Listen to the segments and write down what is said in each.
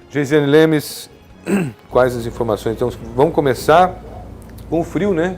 Geisiane Lemes, quais as informações? Então, vamos começar com o frio, né?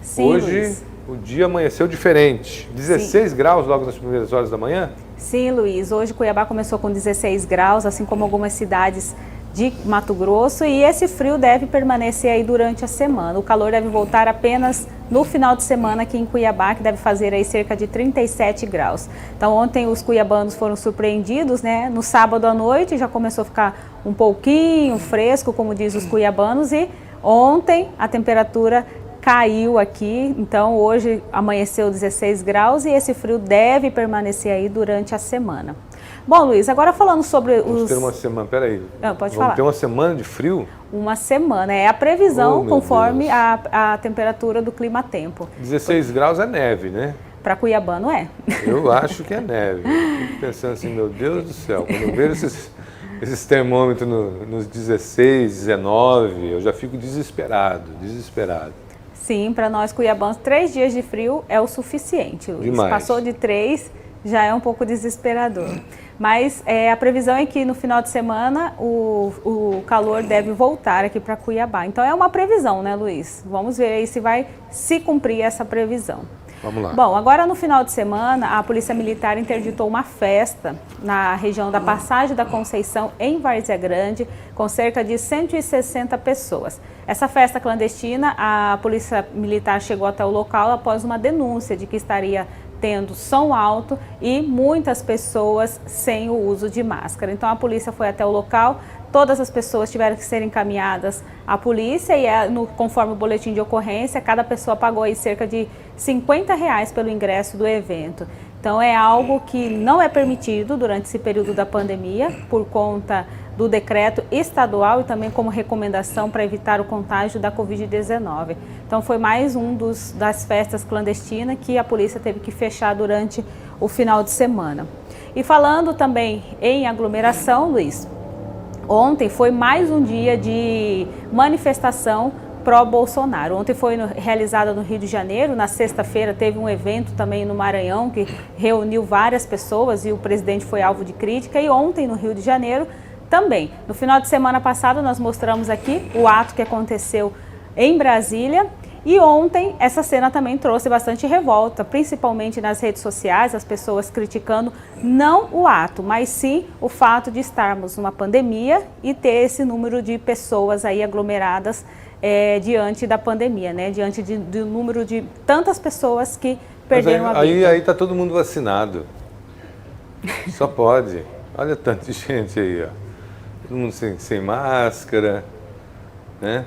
Sim, Hoje Luiz. o dia amanheceu diferente. 16 graus logo nas primeiras horas da manhã? Sim, Luiz. Hoje Cuiabá começou com 16 graus, assim como algumas cidades de Mato Grosso, e esse frio deve permanecer aí durante a semana. O calor deve voltar apenas no final de semana aqui em Cuiabá, que deve fazer aí cerca de 37 graus. Então ontem os cuiabanos foram surpreendidos, né? No sábado à noite já começou a ficar um pouquinho fresco, como diz os cuiabanos, e ontem a temperatura caiu aqui, então hoje amanheceu 16 graus e esse frio deve permanecer aí durante a semana. Bom, Luiz, agora falando sobre Vamos ter uma semana, peraí. Pode falar. Vamos ter uma semana de frio? Uma semana, é a previsão meu conforme Deus. a temperatura do clima-tempo. 16 graus é neve, né? Para cuiabano é. Eu acho que é neve. Eu fico pensando assim, meu Deus do céu, quando eu vejo esses termômetros nos 16, 19, eu já fico desesperado. Sim, para nós cuiabanos, 3 dias de frio é o suficiente, Luiz. Demais. Passou de 3, já é um pouco desesperador. Mas a previsão é que no final de semana o calor deve voltar aqui para Cuiabá. Então é uma previsão, né, Luiz? Vamos ver aí se vai se cumprir essa previsão. Vamos lá. Bom, agora no final de semana, a Polícia Militar interditou uma festa na região da Passagem da Conceição, em Várzea Grande, com cerca de 160 pessoas. Essa festa clandestina, a Polícia Militar chegou até o local após uma denúncia de que estaria tendo som alto e muitas pessoas sem o uso de máscara. Então a polícia foi até o local, todas as pessoas tiveram que ser encaminhadas à polícia e conforme o boletim de ocorrência, cada pessoa pagou aí cerca de R$50 pelo ingresso do evento. Então é algo que não é permitido durante esse período da pandemia por conta do decreto estadual e também como recomendação para evitar o contágio da Covid-19. Então foi mais das festas clandestinas que a polícia teve que fechar durante o final de semana. E falando também em aglomeração, Luiz, ontem foi mais um dia de manifestação pró-Bolsonaro. Ontem foi realizada no Rio de Janeiro, na sexta-feira teve um evento também no Maranhão que reuniu várias pessoas e o presidente foi alvo de crítica, e ontem no Rio de Janeiro também. No final de semana passado nós mostramos aqui o ato que aconteceu em Brasília e ontem essa cena também trouxe bastante revolta, principalmente nas redes sociais, as pessoas criticando não o ato, mas sim o fato de estarmos numa pandemia e ter esse número de pessoas aí aglomeradas diante da pandemia, né? Diante do número de tantas pessoas que perderam a vida. Aí tá todo mundo vacinado. Só pode. Olha tanta gente aí, ó. Todo mundo sem máscara, né?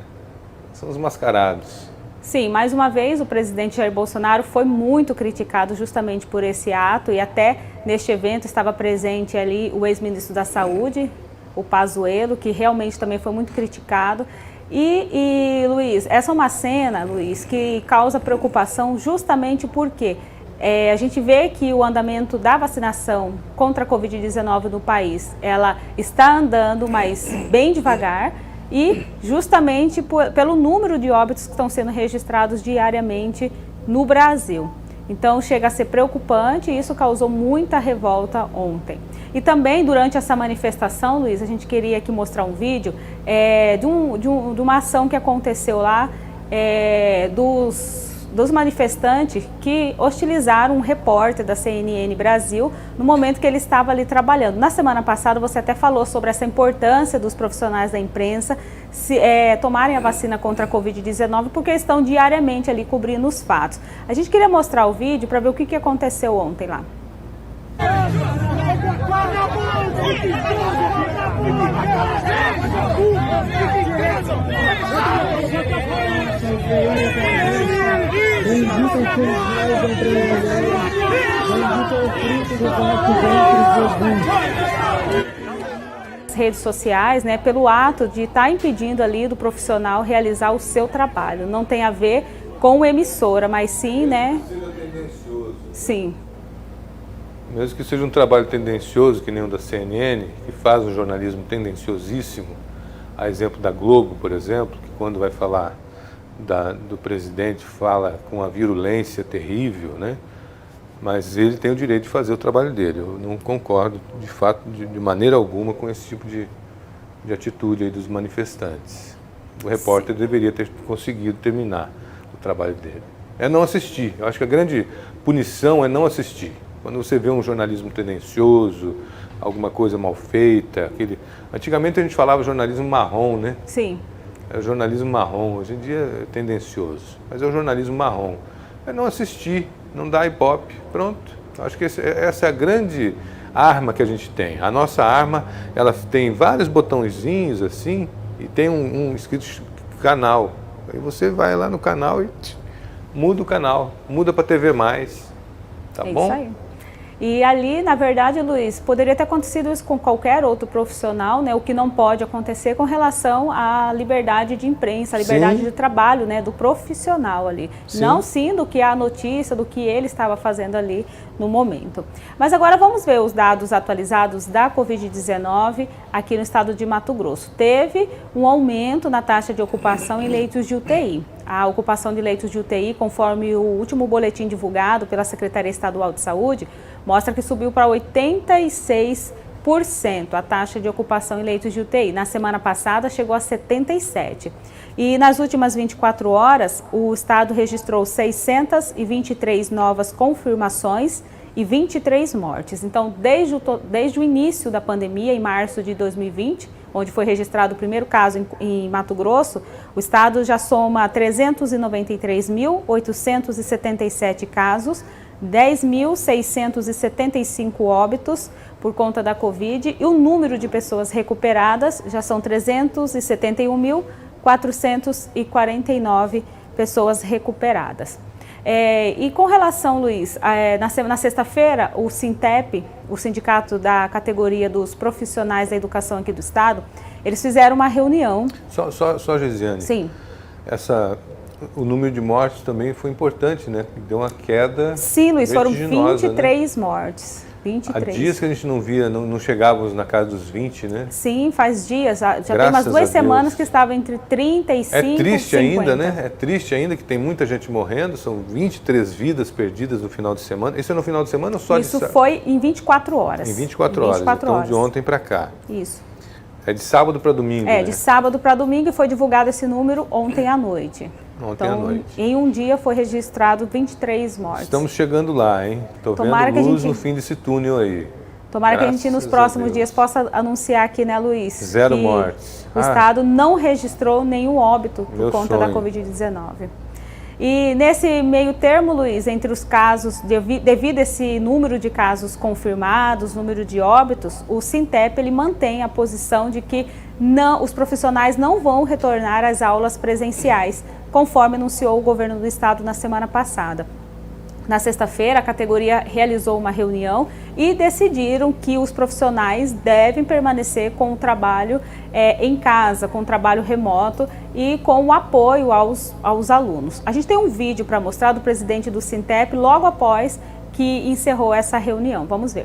São os mascarados. Sim, mais uma vez o presidente Jair Bolsonaro foi muito criticado justamente por esse ato e até neste evento estava presente ali o ex-ministro da Saúde, o Pazuello, que realmente também foi muito criticado. E Luiz, essa é uma cena, Luiz, que causa preocupação justamente porque a gente vê que o andamento da vacinação contra a Covid-19 no país, ela está andando, mas bem devagar, e justamente pelo número de óbitos que estão sendo registrados diariamente no Brasil. Então chega a ser preocupante e isso causou muita revolta ontem. E também durante essa manifestação, Luiz, a gente queria aqui mostrar um vídeo de uma ação que aconteceu lá dos manifestantes que hostilizaram um repórter da CNN Brasil no momento que ele estava ali trabalhando. Na semana passada você até falou sobre essa importância dos profissionais da imprensa tomarem a vacina contra a Covid-19 porque estão diariamente ali cobrindo os fatos. A gente queria mostrar o vídeo para ver o que aconteceu ontem lá. Redes sociais, né, pelo ato de estar impedindo ali do profissional realizar o seu trabalho. Não tem a ver com emissora, mas sim, né? Sim. Mesmo que seja um trabalho tendencioso, que nem o da CNN, que faz um jornalismo tendenciosíssimo, a exemplo da Globo, por exemplo, que quando vai falar do presidente fala com uma virulência terrível, né? Mas ele tem o direito de fazer o trabalho dele. Eu não concordo, de fato, de maneira alguma com esse tipo de atitude aí dos manifestantes. O repórter deveria ter conseguido terminar o trabalho dele. É não assistir. Eu acho que a grande punição é não assistir. Quando você vê um jornalismo tendencioso, alguma coisa mal feita, Antigamente a gente falava jornalismo marrom, né? Sim. É o jornalismo marrom, hoje em dia é tendencioso, mas é o jornalismo marrom. É não assistir, não dar ibope, pronto. Eu acho que essa é a grande arma que a gente tem. A nossa arma, ela tem vários botõezinhos assim e tem um escrito canal. Aí você vai lá no canal e muda o canal, muda para TV+, tá bom? Isso aí. E ali, na verdade, Luiz, poderia ter acontecido isso com qualquer outro profissional, né? O que não pode acontecer com relação à liberdade de imprensa, à liberdade de trabalho, né? Do profissional ali. Sim. Não sim do que a notícia, do que ele estava fazendo ali no momento. Mas agora vamos ver os dados atualizados da Covid-19 aqui no estado de Mato Grosso. Teve um aumento na taxa de ocupação em leitos de UTI. A ocupação de leitos de UTI, conforme o último boletim divulgado pela Secretaria Estadual de Saúde, mostra que subiu para 86% a taxa de ocupação em leitos de UTI. Na semana passada chegou a 77%. E nas últimas 24 horas, o estado registrou 623 novas confirmações e 23 mortes. Então, desde o início da pandemia, em março de 2020, onde foi registrado o primeiro caso em Mato Grosso, o estado já soma 393.877 casos, 10.675 óbitos por conta da Covid e o número de pessoas recuperadas já são 371.449 pessoas recuperadas. E com relação, Luiz, na sexta-feira, o Sintep, o sindicato da categoria dos profissionais da educação aqui do estado, eles fizeram uma reunião. Só Gesiane. Sim. O número de mortes também foi importante, né? Deu uma queda. Sim, Luiz, foram 23 mortes. 23. Há dias que a gente não via, não chegávamos na casa dos 20, né? Sim, faz dias. Já tem umas 2 semanas que estava entre 35 e 50. É triste ainda, né? É triste ainda que tem muita gente morrendo. São 23 vidas perdidas no final de semana. Isso é no final de semana ou só Isso foi em 24 horas. Em 24 horas. Então, de ontem para cá. Isso. É de sábado para domingo, né? De sábado para domingo e foi divulgado esse número ontem à noite. Ontem à noite. Em um dia foi registrado 23 mortes. Estamos chegando lá, hein? Estou vendo luz no fim desse túnel aí. Tomara que a gente nos próximos dias possa anunciar aqui, né, Luiz? 0 mortes. O estado não registrou nenhum óbito por conta da Covid-19. E nesse meio termo, Luiz, entre os casos, devido a esse número de casos confirmados, número de óbitos, o Sintep ele mantém a posição de que os profissionais não vão retornar às aulas presenciais, conforme anunciou o governo do estado na semana passada. Na sexta-feira, a categoria realizou uma reunião e decidiram que os profissionais devem permanecer com o trabalho em casa, com o trabalho remoto e com o apoio aos alunos. A gente tem um vídeo para mostrar do presidente do Sintep logo após que encerrou essa reunião. Vamos ver.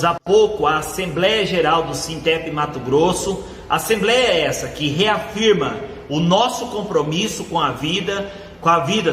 Há pouco, a Assembleia Geral do Sintep Mato Grosso, assembleia essa que reafirma o nosso compromisso com a vida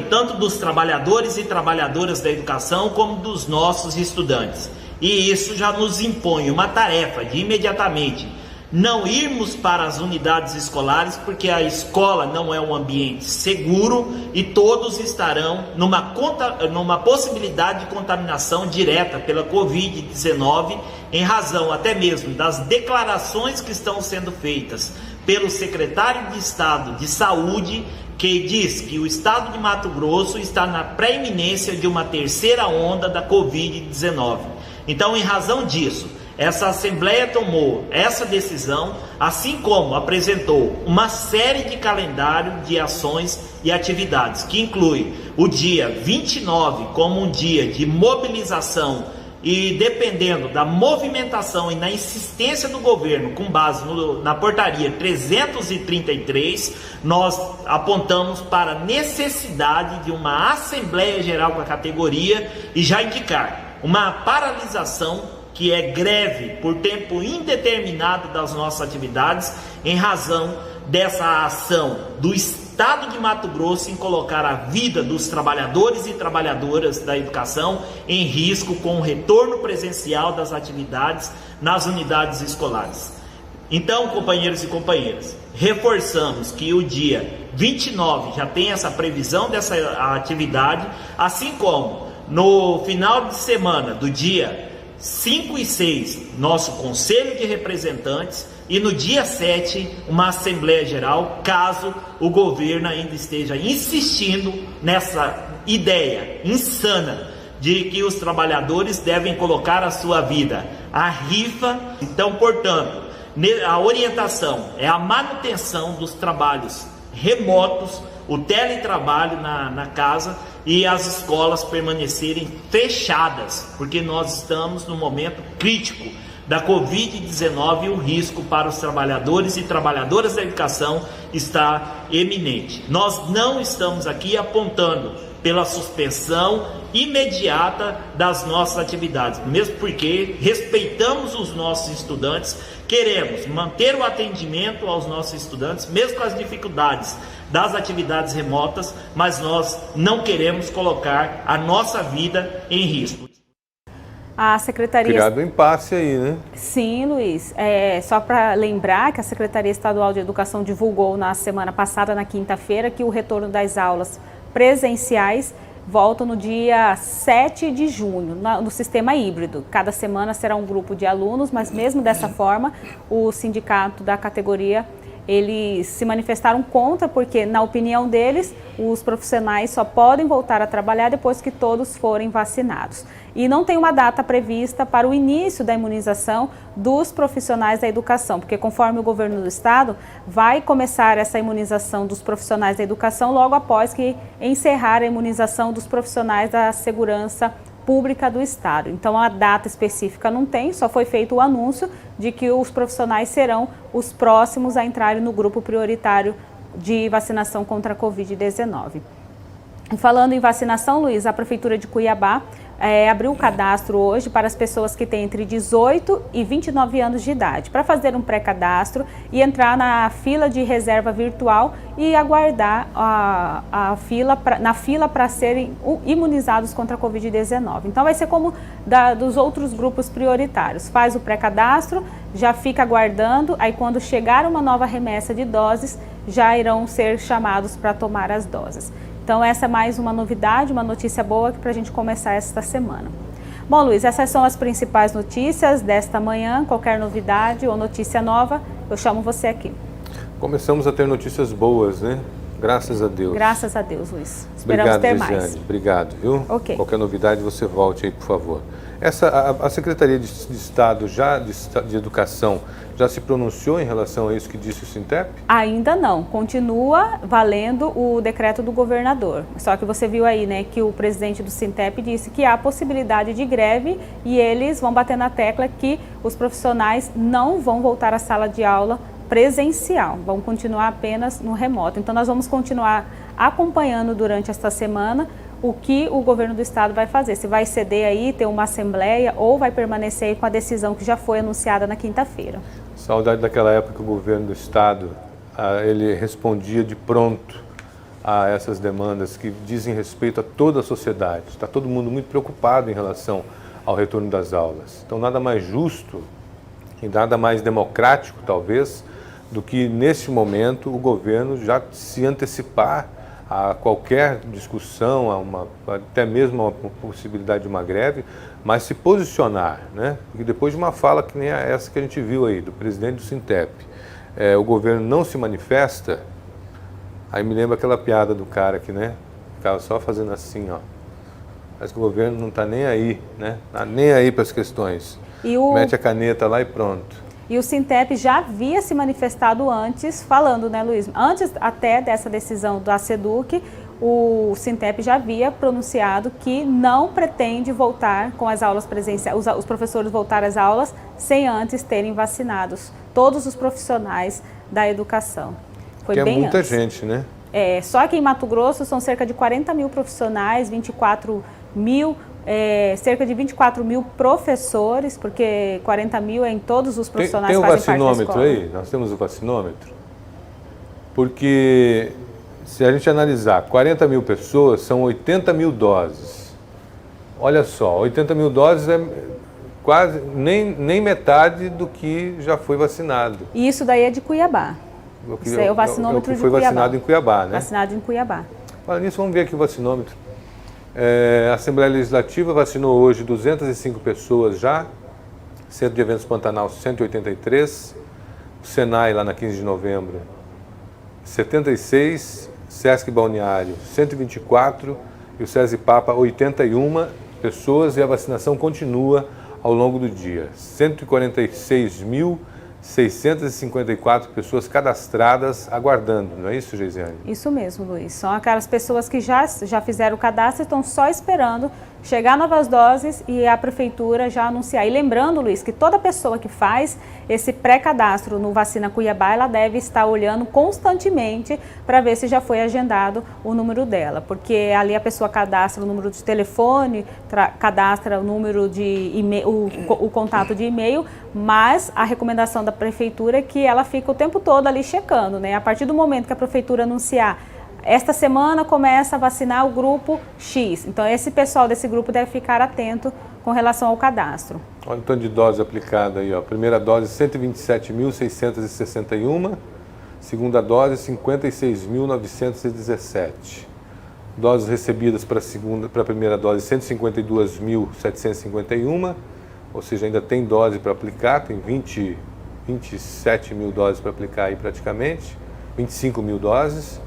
tanto dos trabalhadores e trabalhadoras da educação como dos nossos estudantes. E isso já nos impõe uma tarefa de imediatamente não irmos para as unidades escolares, porque a escola não é um ambiente seguro e todos estarão numa possibilidade de contaminação direta pela Covid-19, em razão até mesmo das declarações que estão sendo feitas pelo secretário de Estado de Saúde, que diz que o estado de Mato Grosso está na pré-iminência de uma terceira onda da Covid-19. Então, em razão disso, essa Assembleia tomou essa decisão, assim como apresentou uma série de calendário de ações e atividades, que inclui o dia 29 como um dia de mobilização e, dependendo da movimentação e na insistência do governo, com base na portaria 333, nós apontamos para a necessidade de uma Assembleia Geral com a categoria e já indicar uma paralisação, que é greve por tempo indeterminado das nossas atividades, em razão dessa ação do Estado de Mato Grosso em colocar a vida dos trabalhadores e trabalhadoras da educação em risco com o retorno presencial das atividades nas unidades escolares. Então, companheiros e companheiras, reforçamos que o dia 29 já tem essa previsão dessa atividade, assim como no final de semana do dia 5 e 6, nosso Conselho de Representantes, e no dia 7, uma Assembleia Geral, caso o governo ainda esteja insistindo nessa ideia insana de que os trabalhadores devem colocar a sua vida à rifa. Então, portanto, a orientação é a manutenção dos trabalhos remotos, o teletrabalho na casa e as escolas permanecerem fechadas, porque nós estamos no momento crítico da Covid-19 e o risco para os trabalhadores e trabalhadoras da educação está eminente. Nós não estamos aqui apontando pela suspensão imediata das nossas atividades, mesmo porque respeitamos os nossos estudantes, queremos manter o atendimento aos nossos estudantes, mesmo com as dificuldades das atividades remotas, mas nós não queremos colocar a nossa vida em risco. A Secretaria... Criado um impasse aí, né? Sim, Luiz. Só para lembrar que a Secretaria Estadual de Educação divulgou na semana passada, na quinta-feira, que o retorno das aulas presenciais volta no dia 7 de junho, no sistema híbrido. Cada semana será um grupo de alunos, mas mesmo dessa forma, o sindicato da categoria, eles se manifestaram contra, porque, na opinião deles, os profissionais só podem voltar a trabalhar depois que todos forem vacinados. E não tem uma data prevista para o início da imunização dos profissionais da educação, porque conforme o governo do estado, vai começar essa imunização dos profissionais da educação logo após que encerrar a imunização dos profissionais da segurança pública do estado. Então a data específica não tem, só foi feito o anúncio de que os profissionais serão os próximos a entrarem no grupo prioritário de vacinação contra a Covid-19. Falando em vacinação, Luiz, a Prefeitura de Cuiabá abriu o cadastro hoje para as pessoas que têm entre 18 e 29 anos de idade, para fazer um pré-cadastro e entrar na fila de reserva virtual e aguardar na fila para serem imunizados contra a Covid-19. Então vai ser como dos outros grupos prioritários. Faz o pré-cadastro, já fica aguardando, aí quando chegar uma nova remessa de doses, já irão ser chamados para tomar as doses. Então essa é mais uma novidade, uma notícia boa para a gente começar esta semana. Bom, Luiz, essas são as principais notícias desta manhã. Qualquer novidade ou notícia nova, eu chamo você aqui. Começamos a ter notícias boas, né? Graças a Deus. Graças a Deus, Luiz. Esperamos ter mais. Obrigado, Regiane. Obrigado, viu? Ok. Qualquer novidade, você volte aí, por favor. A Secretaria de Estado de Educação já se pronunciou em relação a isso que disse o Sintep? Ainda não. Continua valendo o decreto do governador. Só que você viu aí, né, que o presidente do Sintep disse que há possibilidade de greve e eles vão bater na tecla que os profissionais não vão voltar à sala de aula presencial, vão continuar apenas no remoto. Então nós vamos continuar acompanhando durante esta semana o que o governo do estado vai fazer, se vai ceder aí, ter uma assembleia ou vai permanecer aí com a decisão que já foi anunciada na quinta-feira. Saudade daquela época que o governo do estado, ele respondia de pronto a essas demandas que dizem respeito a toda a sociedade. Está todo mundo muito preocupado em relação ao retorno das aulas. Então nada mais justo e nada mais democrático, talvez, do que neste momento o governo já se antecipar a qualquer discussão, até mesmo a possibilidade de uma greve, mas se posicionar, né? Porque depois de uma fala que nem essa que a gente viu aí, do presidente do Sintep, o governo não se manifesta, aí me lembra aquela piada do cara que, né, ficava só fazendo assim, ó. Parece que o governo não está nem aí, né? Tá nem aí para as questões. Mete a caneta lá e pronto. E o Sintep já havia se manifestado antes, falando, né, Luiz? Antes até dessa decisão da SEDUC, o Sintep já havia pronunciado que não pretende voltar com as aulas presenciais, os professores voltar às aulas sem antes terem vacinados todos os profissionais da educação. Foi que bem muita antes. Gente, né? Só que em Mato Grosso são cerca de 40 mil profissionais, 24 mil cerca de 24 mil professores, porque 40 mil é em todos os profissionais que fazem parte da escola. Tem o vacinômetro aí? Nós temos o vacinômetro? Porque se a gente analisar 40 mil pessoas, são 80 mil doses. Olha só, 80 mil doses quase nem metade do que já foi vacinado. E isso daí é de Cuiabá. Isso é o vacinômetro de Cuiabá. Foi vacinado em Cuiabá, né? Vacinado em Cuiabá. Olha nisso, vamos ver aqui o vacinômetro. A Assembleia Legislativa vacinou hoje 205 pessoas já, Centro de Eventos Pantanal 183, o Senai lá na 15 de novembro 76, Sesc Balneário 124 e o SESI Papa 81 pessoas, e a vacinação continua ao longo do dia. 146.654 pessoas cadastradas aguardando, não é isso, Geisiane? Isso mesmo, Luiz. São aquelas pessoas que já fizeram o cadastro e estão só esperando chegar novas doses e a prefeitura já anunciar. E lembrando, Luiz, que toda pessoa que faz esse pré-cadastro no Vacina Cuiabá, ela deve estar olhando constantemente para ver se já foi agendado o número dela, porque ali a pessoa cadastra o número de telefone, cadastra o número de e-mail, o contato de e-mail, mas a recomendação da prefeitura é que ela fica o tempo todo ali checando, né? A partir do momento que a prefeitura anunciar esta semana começa a vacinar o grupo X. Então, esse pessoal desse grupo deve ficar atento com relação ao cadastro. Olha o tanto de dose aplicada aí, ó. Primeira dose, 127.661. Segunda dose, 56.917. Doses recebidas para a primeira dose, 152.751. Ou seja, ainda tem dose para aplicar, tem 27 mil doses para aplicar aí praticamente, 25 mil doses.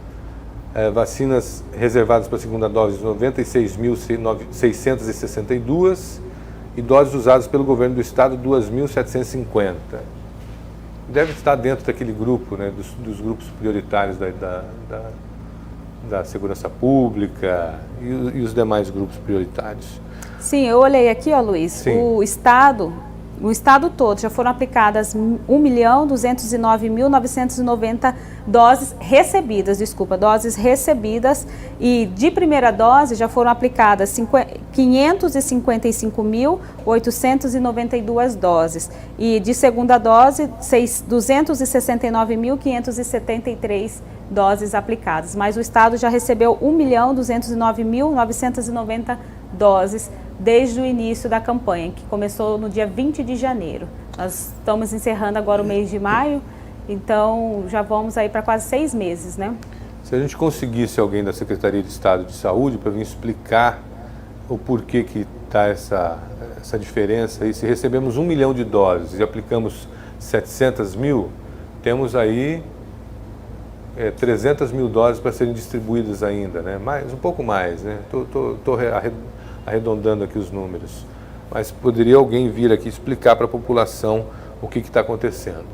Vacinas reservadas para a segunda dose, 96.662, e doses usadas pelo governo do estado, 2.750. Deve estar dentro daquele grupo, né, dos grupos prioritários da segurança pública e os demais grupos prioritários. Sim, eu olhei aqui, ó, Luiz, Sim. o estado todo já foram aplicadas 1.209.990 doses recebidas, e de primeira dose já foram aplicadas 555.892 doses, e de segunda dose 269.573 doses aplicadas, mas o estado já recebeu 1.209.990 doses desde o início da campanha, que começou no dia 20 de janeiro. Nós estamos encerrando agora o mês de maio, então já vamos aí para quase 6 meses, né? Se a gente conseguisse alguém da Secretaria de Estado de Saúde para vir explicar o porquê que está essa diferença, e se recebemos 1 milhão de doses e aplicamos 700 mil, temos aí 300 mil doses para serem distribuídas ainda, né? Um pouco mais, né? Estou arredondando aqui os números, mas poderia alguém vir aqui explicar para a população o que está acontecendo.